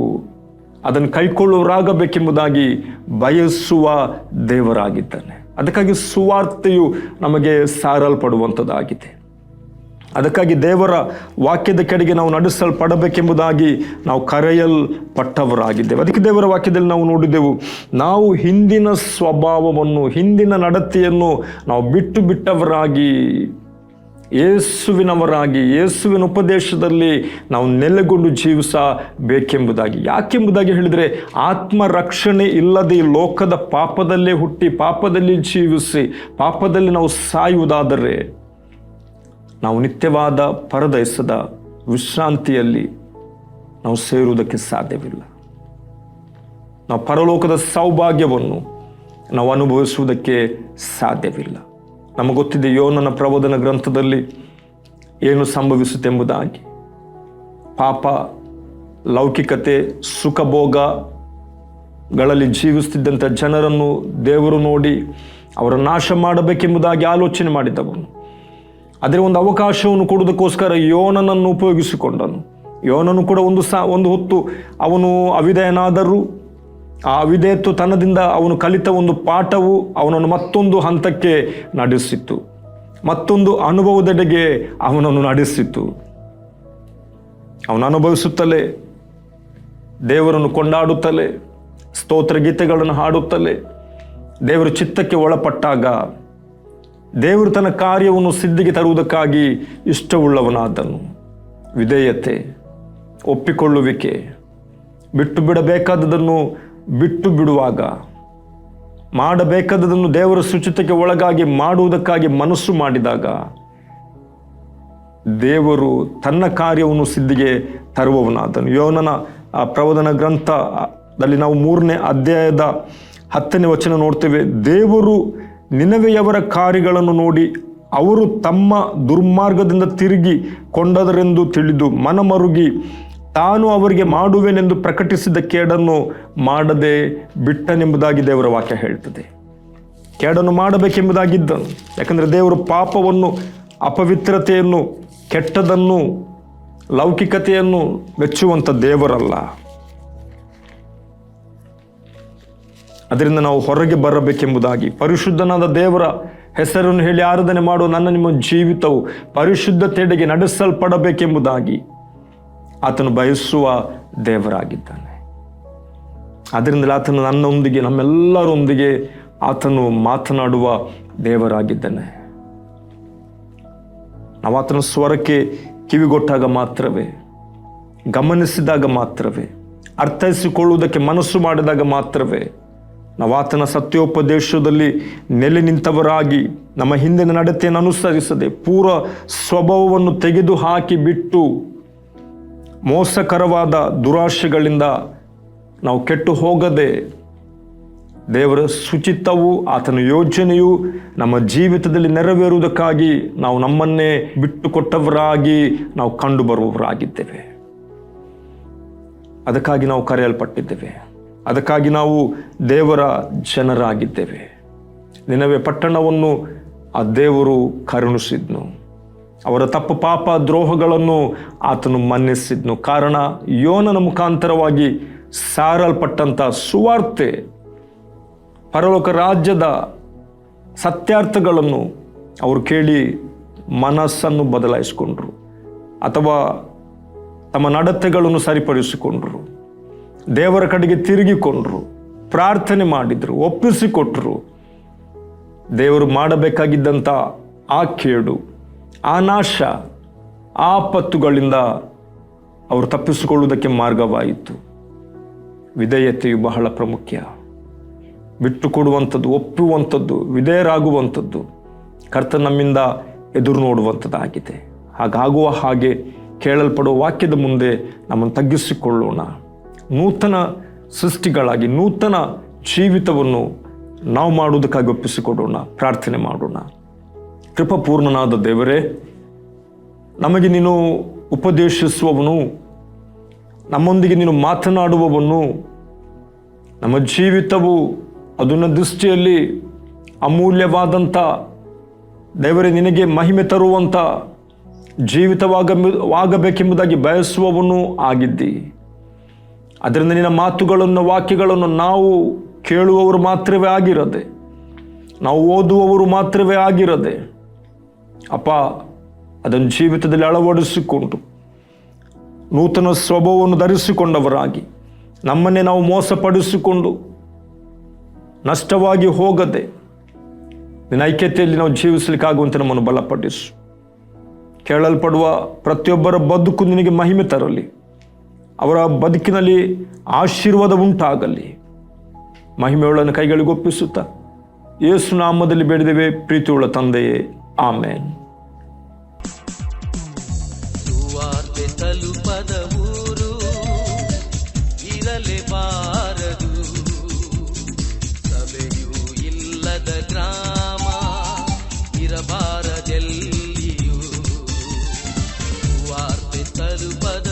S1: ಅದನ್ನು ಕೈಕೊಳ್ಳುವವರಾಗಬೇಕೆಂಬುದಾಗಿ ಬಯಸುವ ದೇವರಾಗಿದ್ದಾನೆ. ಅದಕ್ಕಾಗಿ ಸುವಾರ್ತೆಯು ನಮಗೆ ಸಾರಲ್ಪಡುವಂಥದ್ದಾಗಿದೆ. ಅದಕ್ಕಾಗಿ ದೇವರ ವಾಕ್ಯದ ಕಡೆಗೆ ನಾವು ನಡೆಸಲ್ಪಡಬೇಕೆಂಬುದಾಗಿ ನಾವು ಕರೆಯಲ್ಪಟ್ಟವರಾಗಿದ್ದೇವೆ. ಅದಕ್ಕೆ ದೇವರ ವಾಕ್ಯದಲ್ಲಿ ನಾವು ನೋಡಿದೆವು, ನಾವು ಹಿಂದಿನ ಸ್ವಭಾವವನ್ನು, ಹಿಂದಿನ ನಡತೆಯನ್ನು ನಾವು ಬಿಟ್ಟವರಾಗಿ ಯೇಸುವಿನವರಾಗಿ ಯೇಸುವಿನ ಉಪದೇಶದಲ್ಲಿ ನಾವು ನೆಲೆಗೊಂಡು ಜೀವಿಸಬೇಕೆಂಬುದಾಗಿ. ಯಾಕೆಂಬುದಾಗಿ ಹೇಳಿದರೆ, ಆತ್ಮರಕ್ಷಣೆ ಇಲ್ಲದೆ ಈ ಲೋಕದ ಪಾಪದಲ್ಲೇ ಹುಟ್ಟಿ ಪಾಪದಲ್ಲಿ ಜೀವಿಸಿ ಪಾಪದಲ್ಲಿ ನಾವು ಸಾಯುವುದಾದರೆ ನಾವು ನಿತ್ಯವಾದ ಪರದೈಸದ ವಿಶ್ರಾಂತಿಯಲ್ಲಿ ನಾವು ಸೇರುವುದಕ್ಕೆ ಸಾಧ್ಯವಿಲ್ಲ. ನಾವು ಪರಲೋಕದ ಸೌಭಾಗ್ಯವನ್ನು ನಾವು ಅನುಭವಿಸುವುದಕ್ಕೆ ಸಾಧ್ಯವಿಲ್ಲ. ನಮಗೆ ಗೊತ್ತಿದೆ ಯೋನನ ಪ್ರಬೋಧನ ಗ್ರಂಥದಲ್ಲಿ ಏನು ಸಂಭವಿಸುತ್ತೆಂಬುದಾಗಿ. ಪಾಪ, ಲೌಕಿಕತೆ, ಸುಖಭೋಗಗಳಲ್ಲಿ ಜೀವಿಸುತ್ತಿದ್ದಂಥ ಜನರನ್ನು ದೇವರು ನೋಡಿ ಅವರ ನಾಶ ಮಾಡಬೇಕೆಂಬುದಾಗಿ ಆಲೋಚನೆ ಮಾಡಿದವನು. ಅದರ ಒಂದು ಅವಕಾಶವನ್ನು ಕೊಡುವುದಕ್ಕೋಸ್ಕರ ಯೋನನನ್ನು ಉಪಯೋಗಿಸಿಕೊಂಡನು. ಯೋನನು ಕೂಡ ಒಂದು ಹೊತ್ತು ಅವನು ಅವಿಧೇಯನಾದರೂ ಆ ಅವಿಧೇಯತ್ವ ತನ್ನದಿಂದ ಅವನು ಕಲಿತ ಒಂದು ಪಾಠವು ಅವನನ್ನು ಮತ್ತೊಂದು ಹಂತಕ್ಕೆ ನಡೆಸಿತು, ಮತ್ತೊಂದು ಅನುಭವದೆಡೆಗೆ ಅವನನ್ನು ನಡೆಸಿತು. ಅವನು ಅನುಭವಿಸುತ್ತಲೇ, ದೇವರನ್ನು ಕೊಂಡಾಡುತ್ತಲೇ, ಸ್ತೋತ್ರ ಗೀತೆಗಳನ್ನು ಹಾಡುತ್ತಲೇ ದೇವರ ಚಿತ್ತಕ್ಕೆ ಒಳಪಟ್ಟಾಗ ದೇವರು ತನ್ನ ಕಾರ್ಯವನ್ನು ಸಿದ್ಧಿಗೆ ತರುವುದಕ್ಕಾಗಿ ಇಷ್ಟವುಳ್ಳವನಾದನು. ವಿಧೇಯತೆ, ಒಪ್ಪಿಕೊಳ್ಳುವಿಕೆ, ಬಿಟ್ಟು ಬಿಡಬೇಕಾದದನ್ನು ಬಿಟ್ಟು ಬಿಡುವಾಗ, ಮಾಡಬೇಕಾದದನ್ನು ದೇವರ ಸುಚಿತಕ್ಕೆ ಒಳಗಾಗಿ ಮಾಡುವುದಕ್ಕಾಗಿ ಮನಸ್ಸು ಮಾಡಿದಾಗ ದೇವರು ತನ್ನ ಕಾರ್ಯವನ್ನು ಸಿದ್ಧಿಗೆ ತರುವವನಾದನು. ಯೋನನ ಪ್ರಬೋಧನ ಗ್ರಂಥದಲ್ಲಿ ನಾವು 3ನೇ ಅಧ್ಯಾಯದ 10ನೇ ವಚನ ನೋಡ್ತೇವೆ. ದೇವರು ನಿನವೆಯವರ ಕಾರ್ಯಗಳನ್ನು ನೋಡಿ ಅವರು ತಮ್ಮ ದುರ್ಮಾರ್ಗದಿಂದ ತಿರುಗಿ ಕೊಂಡದರೆಂದು ತಿಳಿದು ಮನಮರುಗಿ ತಾನು ಅವರಿಗೆ ಮಾಡುವೆನೆಂದು ಪ್ರಕಟಿಸಿದ ಕೇಡನ್ನು ಮಾಡದೆ ಬಿಟ್ಟನೆಂಬುದಾಗಿ ದೇವರ ವಾಕ್ಯ ಹೇಳ್ತದೆ. ಕೇಡನ್ನು ಮಾಡಬೇಕೆಂಬುದಾಗಿದ್ದನು. ಯಾಕಂದರೆ ದೇವರು ಪಾಪವನ್ನು, ಅಪವಿತ್ರತೆಯನ್ನು, ಕೆಟ್ಟದನ್ನು, ಲೌಕಿಕತೆಯನ್ನು ಮೆಚ್ಚುವಂಥ ದೇವರಲ್ಲ. ಅದರಿಂದ ನಾವು ಹೊರಗೆ ಬರಬೇಕೆಂಬುದಾಗಿ ಪರಿಶುದ್ಧನಾದ ದೇವರ ಹೆಸರನ್ನು ಹೇಳಿ ಆರಾಧನೆ ಮಾಡುವ ನಿಮ್ಮ ಜೀವಿತವು ಪರಿಶುದ್ಧತೆಡೆಗೆ ನಡೆಸಲ್ಪಡಬೇಕೆಂಬುದಾಗಿ ಆತನು ಬಯಸುವ ದೇವರಾಗಿದ್ದಾನೆ. ಅದರಿಂದಲೇ ಆತನು ನನ್ನೊಂದಿಗೆ, ನಮ್ಮೆಲ್ಲರೊಂದಿಗೆ ಆತನು ಮಾತನಾಡುವ ದೇವರಾಗಿದ್ದಾನೆ. ನಾವು ಆತನ ಸ್ವರಕ್ಕೆ ಕಿವಿಗೊಟ್ಟಾಗ ಮಾತ್ರವೇ, ಗಮನಿಸಿದಾಗ ಮಾತ್ರವೇ, ಅರ್ಥೈಸಿಕೊಳ್ಳುವುದಕ್ಕೆ ಮನಸ್ಸು ಮಾಡಿದಾಗ ಮಾತ್ರವೇ ನಾವು ಆತನ ಸತ್ಯೋಪದೇಶದಲ್ಲಿ ನೆಲೆ ನಿಂತವರಾಗಿ ನಮ್ಮ ಹಿಂದಿನ ನಡತೆಯನ್ನು ಅನುಸರಿಸದೆ ಪೂರ್ವ ಸ್ವಭಾವವನ್ನು ತೆಗೆದು ಹಾಕಿ ಬಿಟ್ಟು ಮೋಸಕರವಾದ ದುರಾಶೆಗಳಿಂದ ನಾವು ಕೆಟ್ಟು ಹೋಗದೆ ದೇವರ ಶುಚಿತ್ವವು, ಆತನ ಯೋಜನೆಯು ನಮ್ಮ ಜೀವಿತದಲ್ಲಿ ನೆರವೇರುವುದಕ್ಕಾಗಿ ನಾವು ನಮ್ಮನ್ನೇ ಬಿಟ್ಟುಕೊಟ್ಟವರಾಗಿ ನಾವು ಕಂಡು ಬರುವವರಾಗಿದ್ದೇವೆ. ಅದಕ್ಕಾಗಿ ನಾವು ಕರೆಯಲ್ಪಟ್ಟಿದ್ದೇವೆ. ಅದಕ್ಕಾಗಿ ನಾವು ದೇವರ ಜನರಾಗಿದ್ದೇವೆ. ನಿನವೆ ಪಟ್ಟಣವನ್ನು ಆ ದೇವರು ಕರುಣಿಸಿದ್ನು. ಅವರ ತಪ್ಪು, ಪಾಪ, ದ್ರೋಹಗಳನ್ನು ಆತನು ಮನ್ನಿಸಿದ್ನು. ಕಾರಣ ಯೋನನ ಮುಖಾಂತರವಾಗಿ ಸಾರಲ್ಪಟ್ಟಂಥ ಸುವಾರ್ತೆ, ಪರಲೋಕ ರಾಜ್ಯದ ಸತ್ಯಾರ್ಥಗಳನ್ನು ಅವರು ಕೇಳಿ ಮನಸ್ಸನ್ನು ಬದಲಾಯಿಸಿಕೊಂಡ್ರು, ಅಥವಾ ತಮ್ಮ ನಡತೆಗಳನ್ನು ಸರಿಪಡಿಸಿಕೊಂಡ್ರು, ದೇವರ ಕಡೆಗೆ ತಿರುಗಿಕೊಂಡ್ರು, ಪ್ರಾರ್ಥನೆ ಮಾಡಿದ್ರು, ಒಪ್ಪಿಸಿಕೊಟ್ರು. ದೇವರು ಮಾಡಬೇಕಾಗಿದ್ದಂಥ ಆ ಕೇಡು, ಆ ನಾಶ, ಆ ಆಪತ್ತುಗಳಿಂದ ಅವರು ತಪ್ಪಿಸಿಕೊಳ್ಳುವುದಕ್ಕೆ ಮಾರ್ಗವಾಯಿತು. ವಿಧೇಯತೆಯು ಬಹಳ ಪ್ರಾಮುಖ್ಯ. ಬಿಟ್ಟು ಕೊಡುವಂಥದ್ದು, ಒಪ್ಪುವಂಥದ್ದು, ವಿಧೇಯರಾಗುವಂಥದ್ದು ಕರ್ತನ ನಮ್ಮಿಂದ ಎದುರು ನೋಡುವಂಥದ್ದಾಗಿದೆ. ಹಾಗಾಗುವ ಹಾಗೆ ಕೇಳಲ್ಪಡುವ ವಾಕ್ಯದ ಮುಂದೆ ನಮ್ಮನ್ನು ತಗ್ಗಿಸಿಕೊಳ್ಳೋಣ. ನೂತನ ಸೃಷ್ಟಿಗಳಾಗಿ ನೂತನ ಜೀವಿತವನ್ನು ನಾವು ಮಾಡುವುದಕ್ಕಾಗಿ ಒಪ್ಪಿಸಿಕೊಡೋಣ. ಪ್ರಾರ್ಥನೆ ಮಾಡೋಣ. ಕೃಪಾಪೂರ್ಣನಾದ ದೇವರೇ, ನಮಗೆ ನೀನು ಉಪದೇಶಿಸುವವನು, ನಮ್ಮೊಂದಿಗೆ ನೀನು ಮಾತನಾಡುವವನು, ನಮ್ಮ ಜೀವಿತವು ಅದನ್ನ ದೃಷ್ಟಿಯಲ್ಲಿ ಅಮೂಲ್ಯವಾದಂಥ ದೇವರೇ ನಿನಗೆ ಮಹಿಮೆ ತರುವಂಥ ಜೀವಿತವಾಗಬೇಕೆಂಬುದಾಗಿ ಬಯಸುವವನು ಆಗಿದ್ದಿ. ಅದರಿಂದ ನಿನ್ನ ಮಾತುಗಳನ್ನು, ವಾಕ್ಯಗಳನ್ನು ನಾವು ಕೇಳುವವರು ಮಾತ್ರವೇ ಆಗಿರದೆ, ನಾವು ಓದುವವರು ಮಾತ್ರವೇ ಆಗಿರದೆ ಅಪ್ಪ, ಅದನ್ನು ಜೀವಿತದಲ್ಲಿ ಅಳವಡಿಸಿಕೊಂಡು ನೂತನ ಸ್ವಭಾವವನ್ನು ಧರಿಸಿಕೊಂಡವರಾಗಿ ನಮ್ಮನ್ನೇ ನಾವು ಮೋಸಪಡಿಸಿಕೊಂಡು ನಷ್ಟವಾಗಿ ಹೋಗದೆ ನಿನ್ನ ಐಕ್ಯತೆಯಲ್ಲಿ ನಾವು ಜೀವಿಸಲಿಕ್ಕಾಗುವಂತೆ ನಮ್ಮನ್ನು ಬಲಪಡಿಸು. ಕೇಳಲ್ಪಡುವ ಪ್ರತಿಯೊಬ್ಬರ ಬದುಕು ನಿನಗೆ ಮಹಿಮೆ ತರಲಿ, ಅವರ ಬದುಕಿನಲ್ಲಿ ಆಶೀರ್ವಾದ ಉಂಟಾಗಲಿ. ಮಹಿಮೆಯುಳ್ಳನ್ನು ಕೈಗಳಿಗೆ ಒಪ್ಪಿಸುತ್ತಾ ಯೇಸು ನಾಮದಲ್ಲಿ ಬೇಡಿದೆವೆ ಪ್ರೀತಿಯುಳ್ಳ ತಂದೆಯೇ, ಆಮೇನ್.
S2: ಸುವಾರ್ತೆ ತಲುಪದ ಊರು ಇರಲೇಬಾರದು, ಸಭೆಯೂ ಇಲ್ಲದ ಗ್ರಾಮ ಇರಬಾರದೆಲ್ಲಿಯೂ. ಸುವಾರ್ತೆ ತಲುಪದ